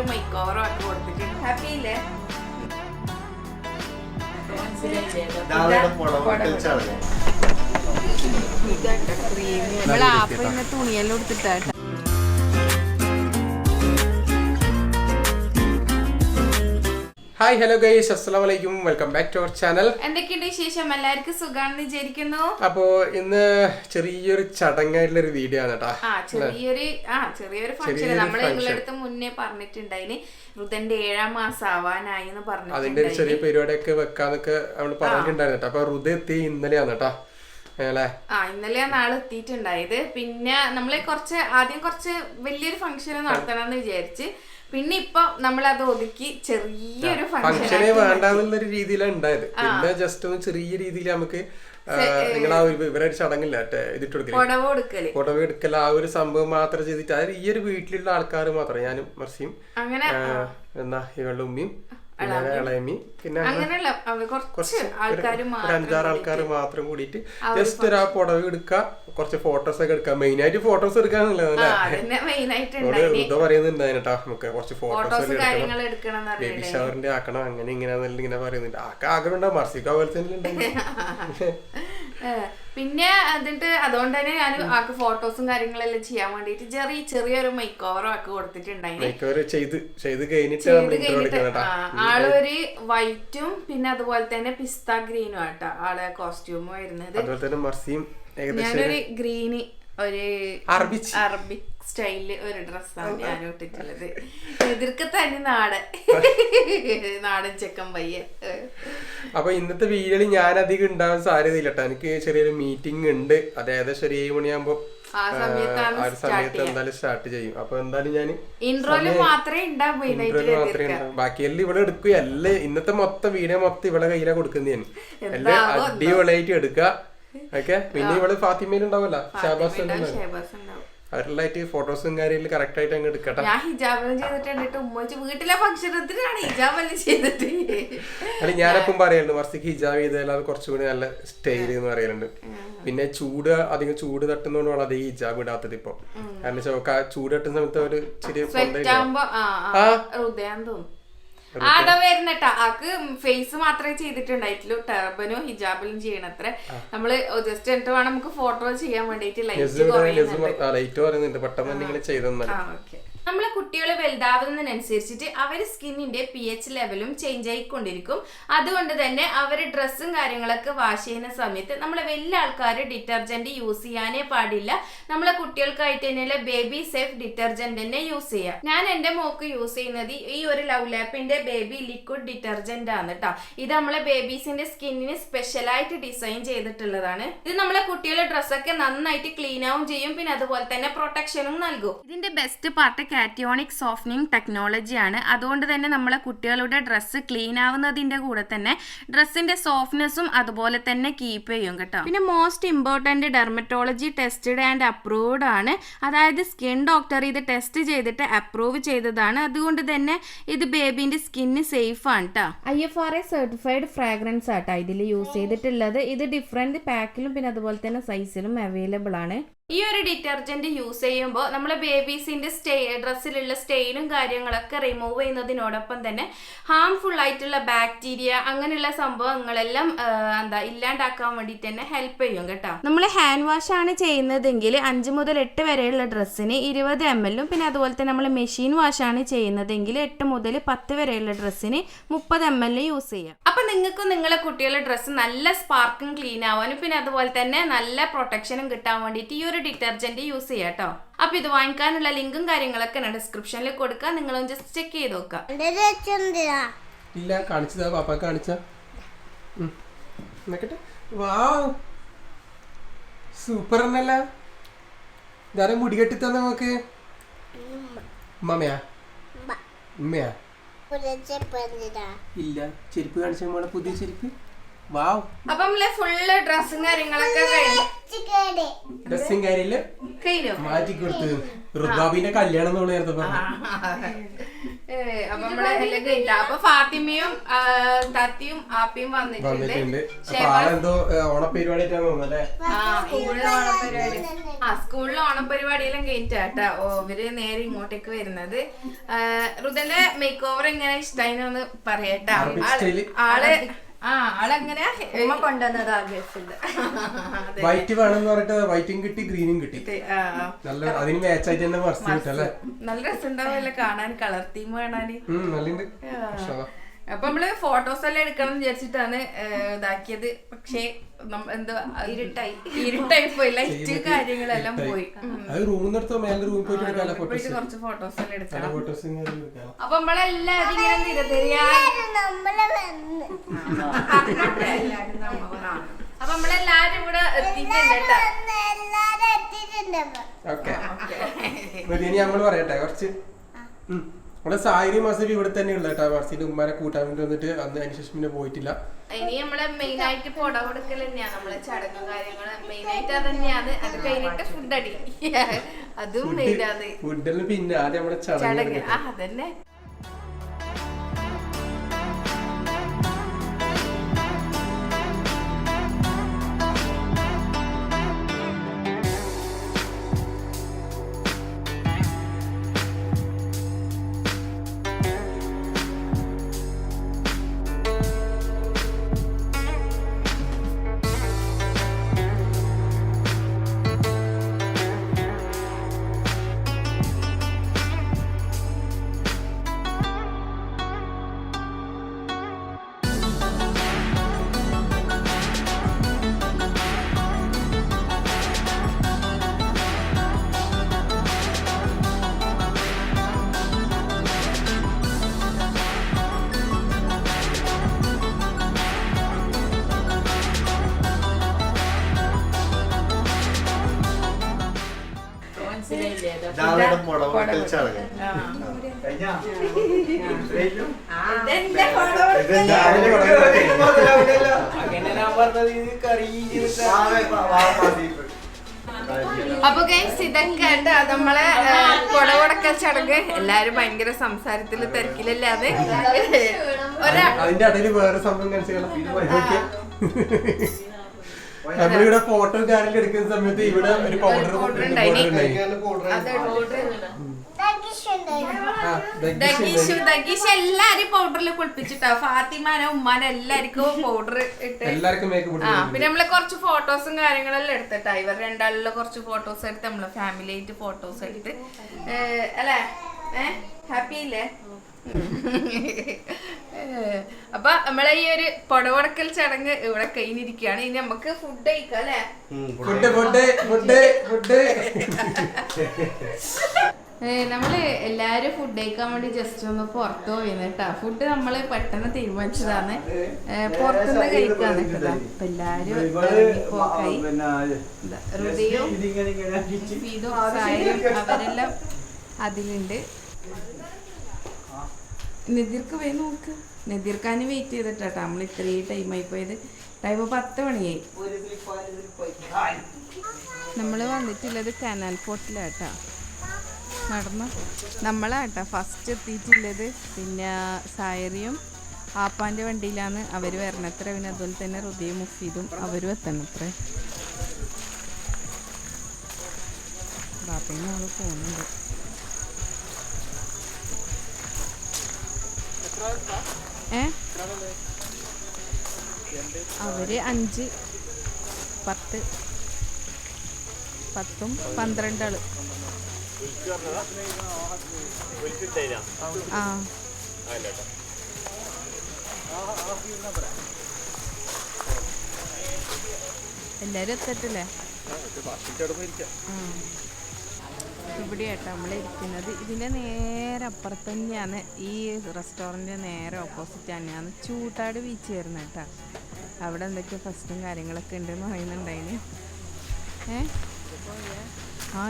Make ഓവറും ഒക്കെ കൊടുത്തിട്ടുണ്ട്. Happy ഇല്ലേ? നമ്മള് ആപ്പിന്ന് തുണിയെല്ലാം എടുത്തിട്ടാ. ഹായ് ഹലോ ഗൈസ്, അസ്സലാമു അലൈക്കും, welcome back to our channel. എന്തൊക്കെയുണ്ട് വിശേഷം? എല്ലാവർക്കും സുഖാണെന്ന് വിചാരിക്കുന്നു. അപ്പോ ഇന്ന് ചെറിയൊരു ചടങ്ങായിട്ടുള്ളൊരു വീഡിയോ ആണ് കേട്ടോ. ചെറിയൊരു ഫംഗ്ഷൻ നമ്മള് നിങ്ങളടുത്ത് മുന്നേ പറഞ്ഞിട്ടുണ്ടായിന്. റുദന്റെ 7ാം മാസം ആവാനായി എന്ന് പറഞ്ഞു. അതിന്റെ ഒരു ചെറിയ പരിപാടിയൊക്കെ വെക്കാന്നൊക്കെ നമ്മള് പറഞ്ഞിട്ടുണ്ടായിരുന്നു കേട്ടോ. അപ്പൊ റുദ എത്തി ഇന്നലെയാണ് കേട്ടോ. ഇന്നലെയാണ് ആള് എത്തിയിട്ടുണ്ടായത്. പിന്നെ നമ്മളെ ആദ്യം കുറച്ച് വലിയൊരു ഫംഗ്ഷൻ നടത്തണമെന്ന് വിചാരിച്ച്, പിന്നെ ഇപ്പൊ നമ്മളത് ഒതുക്കി ചെറിയൊരു ഫംഗ്ഷനെ വേണ്ടെന്നുള്ളൊരു രീതിയിലാണ് ഉണ്ടായത്. പിന്നെ ജസ്റ്റ് ഒന്ന് ചെറിയ രീതിയിൽ നമുക്ക് നിങ്ങളാ ഇവരൊരു ചടങ്ങില്ല പുടവ എടുക്കൽ ആ ഒരു സംഭവം മാത്രം ചെയ്തിട്ട്, അതായത് ഈ ഒരു വീട്ടിലുള്ള ആൾക്കാർ മാത്രം, ഞാനും മർസിയും എന്നാ ഇവളുടെ ഉമ്മയും ഇളയമി പിന്നെ കുറച്ച് 5-6 ആൾക്കാർ മാത്രം കൂടിയിട്ട് ജസ്റ്റ് ഒരു ആ പുടവ എടുക്കുക, കുറച്ച് ഫോട്ടോസ് ഒക്കെ എടുക്കാം. മെയിൻ ആയിട്ട് ഫോട്ടോസ് എടുക്കാന്നുള്ളതല്ലേ പറയുന്നുണ്ടായിരുന്നു കേട്ടോ. നമുക്ക് കുറച്ച് ഫോട്ടോസ് എടുക്കണം, ബേബി ഷവറിന്റെ ആക്കണം, അങ്ങനെ ഇങ്ങനെ പറയുന്നുണ്ട്. ആഗ്രഹം ഉണ്ടാവും, മർസിക്ക് അതുപോലെ തന്നെ. പിന്നെ എന്നിട്ട് അതുകൊണ്ട് തന്നെ ഞാൻ ആക്ക് ഫോട്ടോസും കാര്യങ്ങളെല്ലാം ചെയ്യാൻ വേണ്ടിട്ട് ചെറിയൊരു മേക്ക് ഓവറും ഒക്കെ കൊടുത്തിട്ടുണ്ടായിരുന്നു. ആള് ഒരു വൈറ്റും പിന്നെ അതുപോലെ തന്നെ പിസ്ത ഗ്രീനും ആട്ടോ ആളെ കോസ്റ്റ്യൂം വരുന്നത്. ഞാനൊരു ഗ്രീന് ഒരു അറബിക് സ്റ്റൈലില് ഒരു ഡ്രസ്സാണ് ഞാൻ ഇട്ടിട്ടുള്ളത്. എതിർക്ക തന്നെ നാടൻ ചെക്കൻ പയ്യ. അപ്പൊ ഇന്നത്തെ വീഡിയോയിൽ ഞാൻ അധികം ഉണ്ടാവാൻ സാധ്യതയില്ല കേട്ടോ. എനിക്ക് ചെറിയൊരു മീറ്റിംഗ് ഉണ്ട്. അത് ഏകദേശം ഒരു 7 മണിയാകുമ്പോ ആ സമയത്ത് എന്തായാലും സ്റ്റാർട്ട് ചെയ്യും. അപ്പൊ എന്തായാലും ഞാൻ ഇൻട്രോയില് മാത്രമേ ഉണ്ടാവും, ബാക്കിയെല്ലാം ഇവിടെ എടുക്കുകയല്ലേ. ഇന്നത്തെ മൊത്തം വീഡിയോ മൊത്തം ഇവിടെ കയ്യിലാ കൊടുക്കുന്നതാണ്. എല്ലാം അടിപൊളിയായിട്ട് എടുക്കുക. ഓക്കെ. പിന്നെ ഇവിടെ ഫാത്തിമയിലുണ്ടാവല്ലോ, ഷാബാസ് അവരെല്ലായിട്ട് ഫോട്ടോസും കാര്യങ്ങളും കറക്റ്റ് ആയിട്ട് അങ്ങ് എടുക്കട്ടെ. ഞാൻ ഹിജാബെല്ലാം ചെയ്തിട്ടുണ്ട്. വീട്ടിലെ ഭക്ഷണത്തിനാണ് ഹിജാബെല്ലാം ചെയ്തിട്ട്. അല്ല, ഞാനപ്പം പറയുന്നുണ്ട് മർസിക്ക് ഹിജാബ് ചെയ്താൽ അത് കുറച്ചുകൂടി നല്ല സ്റ്റൈൽ എന്ന് പറയുന്നുണ്ട്. പിന്നെ അധികം ചൂട് തട്ടുന്നതുകൊണ്ടാണ് അതേ ഹിജാബ് ഇടാത്തത് ഇപ്പൊ. കാരണം ചൂട് തട്ടുന്ന സമയത്ത് ഒരു ചെറിയ ആടെ വരുന്നട്ടാ. ആക്ക് ഫേസ് മാത്രമേ ചെയ്തിട്ടുണ്ടായിട്ടുള്ളൂ, ടർബനും ഹിജാബിലും ചെയ്യണത്ര. നമ്മള് ജസ്റ്റ് എന്നിട്ട് വേണം നമുക്ക് ഫോട്ടോ ചെയ്യാൻ വേണ്ടിട്ട് ലൈറ്റ് പറയുന്നുണ്ട്. പെട്ടെന്ന് ചെയ്തെന്നാ. നമ്മളെ കുട്ടികൾ വലുതാവുന്നതിനനുസരിച്ചിട്ട് അവര് സ്കിന്നിന്റെ pH ലെവലും ചേഞ്ച് ആയിക്കൊണ്ടിരിക്കും. അതുകൊണ്ട് തന്നെ അവര് ഡ്രസ്സും കാര്യങ്ങളൊക്കെ വാഷ് ചെയ്യുന്ന സമയത്ത് നമ്മളെ വലിയ ആൾക്കാർ ഡിറ്റർജന്റ് യൂസ് ചെയ്യാനേ പാടില്ല. നമ്മളെ കുട്ടികൾക്കായിട്ട് തന്നെയുള്ള ബേബി സേഫ് ഡിറ്റർജന്റ് തന്നെ യൂസ് ചെയ്യാം. ഞാൻ എന്റെ മോക്ക് യൂസ് ചെയ്യുന്നത് ഈ ഒരു ലവ് ലാപ്പിന്റെ ബേബി ലിക്വിഡ് ഡിറ്റർജന്റ് ആണ് കേട്ടോ. ഇത് നമ്മളെ ബേബീസിന്റെ സ്കിന്നിന് സ്പെഷ്യലായിട്ട് ഡിസൈൻ ചെയ്തിട്ടുള്ളതാണ്. ഇത് നമ്മളെ കുട്ടികളുടെ ഡ്രസ്സൊക്കെ നന്നായിട്ട് ക്ലീൻ ആവും ചെയ്യും. പിന്നെ അതുപോലെ തന്നെ പ്രൊട്ടക്ഷനും നൽകും. ഇതിന്റെ ബെസ്റ്റ് പാർട്ട് കാറ്റിയോണിക് സോഫ്റ്റനിങ് ടെക്നോളജിയാണ്. അതുകൊണ്ട് തന്നെ നമ്മളെ കുട്ടികളുടെ ഡ്രസ്സ് ക്ലീൻ ആവുന്നതിന്റെ കൂടെ തന്നെ ഡ്രസ്സിന്റെ സോഫ്റ്റ്നെസ്സും അതുപോലെ തന്നെ കീപ്പ് ചെയ്യും കേട്ടോ. പിന്നെ most important dermatology tested and approved ആണ്. അതായത് സ്കിൻ ഡോക്ടർ ഇത് ടെസ്റ്റ് ചെയ്തിട്ട് അപ്രൂവ് ചെയ്തതാണ്. അതുകൊണ്ട് തന്നെ ഇത് ബേബിന്റെ സ്കിന്ന് സേഫ് ആണ് കേട്ടോ. IFRA സർട്ടിഫൈഡ് ഫ്രാഗ്രൻസ് ആട്ടോ ഇതിൽ യൂസ് ചെയ്തിട്ടുള്ളത്. ഇത് ഡിഫറെന്റ് പാക്കിലും പിന്നെ അതുപോലെ തന്നെ സൈസിലും അവൈലബിൾ ആണ്. ഈ ഒരു ഡിറ്റർജന്റ് യൂസ് ചെയ്യുമ്പോൾ നമ്മളെ ബേബീസിന്റെ ഡ്രസ്സിലുള്ള സ്റ്റെയിനും കാര്യങ്ങളൊക്കെ റിമൂവ് ചെയ്യുന്നതിനോടൊപ്പം തന്നെ ഹാംഫുൾ ആയിട്ടുള്ള ബാക്ടീരിയ അങ്ങനെയുള്ള സംഭവങ്ങളെല്ലാം ഇല്ലാണ്ടാക്കാൻ വേണ്ടിയിട്ട് തന്നെ ഹെൽപ്പ് ചെയ്യും കേട്ടോ. നമ്മൾ ഹാൻഡ് വാഷ് ആണ് ചെയ്യുന്നതെങ്കിൽ 5 മുതൽ 8 വരെയുള്ള ഡ്രസ്സിന് 20 ml പിന്നെ അതുപോലെ തന്നെ നമ്മൾ മെഷീൻ വാഷ് ആണ് ചെയ്യുന്നതെങ്കിൽ 8 മുതൽ 10 വരെയുള്ള ഡ്രസ്സിന് 30 ml യൂസ് ചെയ്യാം. അപ്പൊ നിങ്ങൾക്കും നിങ്ങളെ കുട്ടികളുടെ ഡ്രസ്സ് നല്ല സ്പാർക്കും ക്ലീൻ ആവാനും പിന്നെ അതുപോലെ തന്നെ നല്ല പ്രൊട്ടക്ഷനും കിട്ടാൻ വേണ്ടിയിട്ട് ഈ ഒരു ഡിറ്റർജന്റ് യൂസ് ചെയ്യാം കേട്ടോ. അപ്പൊ ഇത് വാങ്ങിക്കാനുള്ള ലിങ്കും കാര്യങ്ങളൊക്കെ ഞാൻ ഡിസ്ക്രിപ്ഷനിൽ കൊടുക്കാം. നിങ്ങളൊന്ന് ജസ്റ്റ് ചെക്ക് ചെയ്ത് നോക്കാം. സൂപ്പർ എന്നല്ല ഇതാരെ മുടി കെട്ടി തന്നെ നമുക്ക് ഉമ്മയാ ഉമ്മയാ ഇല്ല ചെരുപ്പ് കാണിച്ച മോളെ പുതിയ ചെരുപ്പ്. വാവ്. അപ്പൊ നമ്മളെ ഫുള്ള് ഡ്രസ്സും കാര്യങ്ങളൊക്കെ ഡ്രസ്സും കാര്യമില്ല മാറ്റി കൊടുത്ത് റുബാബിന്റെ കല്യാണം നേരത്തെ അപ്പൊ നമ്മളെ എല്ലാം കഴിഞ്ഞ അപ്പൊ ഫാത്തിമയും തത്തിയും ആപ്പിയും വന്നിട്ടുണ്ട്. എന്തോ ഓണപരിപാടി സ്കൂളിലെ ഓണപരിപാടിയെല്ലാം കഴിഞ്ഞിട്ടാ ഇവര് നേരെ ഇങ്ങോട്ടേക്ക് വരുന്നത്. റുദന്റെ മേക്ക് ഓവർ എങ്ങനെ ഇഷ്ടായിന്ന് പറയട്ടാ. ആളെങ്ങനെ കൊണ്ടുവന്നത് വൈറ്റ് വേണമെന്ന് പറഞ്ഞിട്ട് വൈറ്റും കിട്ടി ഗ്രീനും കിട്ടി. നല്ല അതിന് മാച്ച് ആയിട്ട് തന്നെ മറച്ചു കിട്ടല്ലേ. നല്ല രസമുണ്ടാവില്ല കാണാൻ, കളർ തീം കാണാന്. നല്ല അപ്പൊ നമ്മള് ഫോട്ടോസ് എല്ലാം എടുക്കണം എന്ന് വിചാരിച്ചിട്ടാണ് ഇതാക്കിയത്. പക്ഷേ എന്തോ ഇരുട്ടായി പോയി, ലൈറ്റ് കാര്യങ്ങളെല്ലാം പോയി. കുറച്ച് ഫോട്ടോസ് എല്ലാം എടുക്കണം. അപ്പൊ നമ്മളെല്ലാരും ഇങ്ങനെ നിരനിരയായി അപ്പൊ നമ്മളെല്ലാരും ഇവിടെ എത്തിയിട്ടുണ്ട്. നമ്മള് പറയട്ടെ കുറച്ച് നമ്മുടെ സായിരി മസൂരി ഇവിടെ തന്നെ ഉള്ള കേട്ടോ. മർസിന്റെ ഉമ്മാനെ കൂട്ടാൻ വേണ്ടി വന്നിട്ട് അന്ന് അതിനുശേഷം പിന്നെ പോയിട്ടില്ല. ഇനി നമ്മളെ മെയിൻ ആയിട്ട് പുടവ കൊടുക്കൽ തന്നെയാണ് നമ്മളെ ചടങ്ങും കാര്യങ്ങള്. മെയിൻ ആയിട്ട് അത് തന്നെയാണ്. അത് കഴിഞ്ഞിട്ട് ഫുഡ് അടി, അതും മെയിൻ ആണ്. ഫുഡിന് പിന്നെ ആദ്യം നമ്മുടെ ചടങ്ങ് അതന്നെ. അപ്പൊ ഗൈസ് ഇതൊക്കെ നമ്മളെ പുടവടക്കൽ ചടങ്ങ്. എല്ലാരും ഭയങ്കര സംസാരത്തില് തിരക്കിലല്ലാതെ അതിന്റെ ഇടയിൽ വേറെ സംഭവം നമ്മളിവിടെ ഫോട്ടോ കാര്യങ്ങൾ എടുക്കുന്ന സമയത്ത് ഇവിടെ ഒരു പൗഡർ എല്ലാരും പൗഡറിൽ കുളിപ്പിച്ചിട്ടാ. ഫാത്തിമാനെ ഉമ്മാനെ എല്ലാവർക്കും പൗഡർ ഇട്ട് പിന്നെ നമ്മള് കുറച്ച് ഫോട്ടോസും കാര്യങ്ങളെല്ലാം എടുത്തിട്ടാ. ഇവർ രണ്ടാളിലുള്ള കുറച്ച് ഫോട്ടോസ് എടുത്ത് നമ്മള് ഫാമിലി ആയിട്ട് ഫോട്ടോസ് എടുത്ത് അല്ലേ. ഹാപ്പി ഇല്ലേ? അപ്പൊ നമ്മളെ ഈ ഒരു പുടവടക്കൽ ചടങ്ങ് ഇവിടെ കഴിഞ്ഞിരിക്കുകയാണ്. ഇനി നമുക്ക് ഫുഡ് കഴിക്കാം അല്ലേ. നമ്മള് എല്ലാരും ഫുഡ് കഴിക്കാൻ വേണ്ടി ജസ്റ്റ് ഒന്ന് പുറത്തു പോയിന്ന് കേട്ടാ. ഫുഡ് നമ്മള് പെട്ടെന്ന് തീരുമാനിച്ചതാണ്, പുറത്തുനിന്ന് കഴിക്കാന്ന് കേട്ടാ. അപ്പൊ എല്ലാരും ഹൃദയവും അവരെല്ലാം അതിലുണ്ട്. നദീർക്ക് പോയി നോക്ക്. നദീർക്കാന് വെയിറ്റ് ചെയ്തിട്ടാ നമ്മൾ ഇത്രയും ടൈമായി പോയത്. ടൈം 10 മണിയായി. നമ്മൾ വന്നിട്ടുള്ളത് കനാൽ പോർട്ടിലാട്ടാ. നടന്നു നമ്മളാട്ടാ ഫസ്റ്റ് എത്തിയിട്ടുള്ളത്. പിന്നെ സായറിയും ആപ്പാൻ്റെ വണ്ടിയിലാണ് അവർ വരണത്ര. പിന്നെ അതുപോലെ തന്നെ റുദിയും മുഫീദും അവരും എത്തണത്ര. ബാപ്പയും നമ്മൾ പോകുന്നുണ്ട്. അവര് 5, 10, 10, 12 ആള്. എല്ലാരും എത്തട്ടില്ലേ? ഇവിടെയാട്ടോ നമ്മളിരിക്കുന്നത്. ഇതിൻ്റെ നേരെ അപ്പുറത്ത് തന്നെയാണ് ഈ റെസ്റ്റോറൻറ്റിൻ്റെ നേരെ ഓപ്പോസിറ്റ് തന്നെയാണ് ചൂട്ടാട് ബീച്ച് വരുന്നത് കേട്ടോ. അവിടെ എന്തൊക്കെയോ ഫസ്റ്റും കാര്യങ്ങളൊക്കെ ഉണ്ടെന്ന് പറയുന്നുണ്ടായിന്.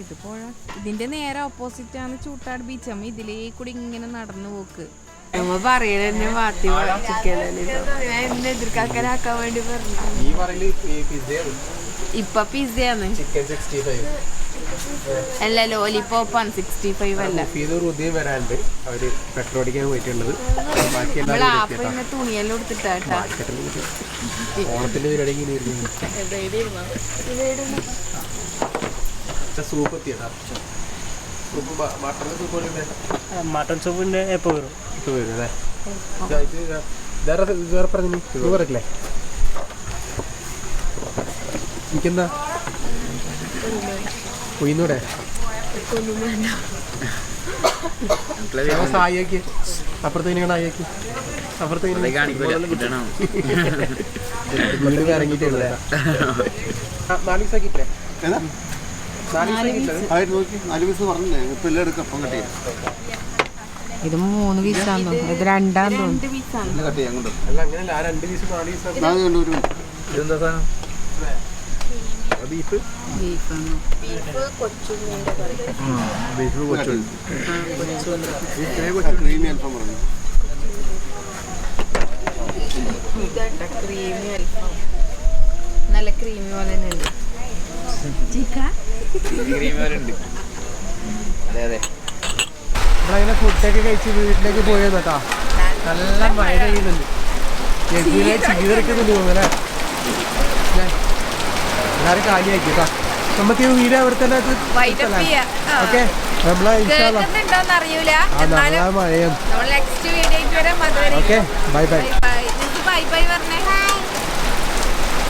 ഇത് പുഴ. ഇതിൻ്റെ നേരെ ഓപ്പോസിറ്റാണ് ചൂട്ടാട് ബീച്ച്. നമ്മ ഇതിലേ കൂടി ഇങ്ങനെ നടന്നു പോക്ക്. നമ്മ പറയണ മാറ്റി എതിർക്കാക്കാനാക്കാൻ വേണ്ടി പറഞ്ഞു. ഇപ്പൊ പിസയാണ്. അല്ല ലോലിപോപ്പ് 165 അല്ല. ഉദയം വരാണ്ട് അവര് പെട്രോൾ അടിക്കാൻ പോയിട്ടുള്ളത്. ബാക്കി തുണിയെല്ലാം എടുത്തിട്ടാ ഓണത്തിന്റെ പരിപാടി സൂപ്പ് എത്തിയതാ. മട്ടൺ സൂപ്പിന്റെ എപ്പോ വരും? ഇപ്പൊ വരും അല്ലേ? വേറെ പറഞ്ഞു പറയില്ലേ എനിക്കെന്താ കൊയ്യൂടെ സായിയാക്കി അപ്പുറത്തേക്ക് ആയിയാക്കി അപ്പുറത്തേക്ക് വീട് ഇറങ്ങിയിട്ടില്ലേ? 4 ദിവസമാക്കിയില്ലേ? 4 പീസ് പറഞ്ഞില്ലേ? ഇപ്പൊ എല്ലാം എടുക്കാം. അപ്പം കട്ട് ചെയ്യാം. ഇത് 3 പീസാന്ന് തോന്നുന്നു. ഇത് 2 തോന്നുന്നു. കട്ട് ചെയ്യാം. അങ്ങോട്ട് അല്ല അങ്ങനെയല്ല. 2 പീസ് 4 പീസ് ഇതെന്താ സാധനം? ബീഫ് ക്രീമി അൽഫാം പറഞ്ഞു. നല്ല ക്രീമി പോലെ തന്നെ ഉണ്ട്. നമ്മളങ്ങനെ ഫുഡൊക്കെ കഴിച്ച് വീട്ടിലേക്ക് പോയെന്നേട്ടാ. നല്ല മഴ പെയ്യുന്നുണ്ട്. ചീതെടുക്കുന്നുണ്ട് തോന്നുന്നല്ലേ? എല്ലാവരും കാലിയാക്കി കേട്ടോ. നമുക്ക് ഈ വീട് അവിടെ തന്നെ ഓക്കെ. നമ്മളെ അറിയൂല മഴയും next video okay. Bye bye. Bye bye പറഞ്ഞേ.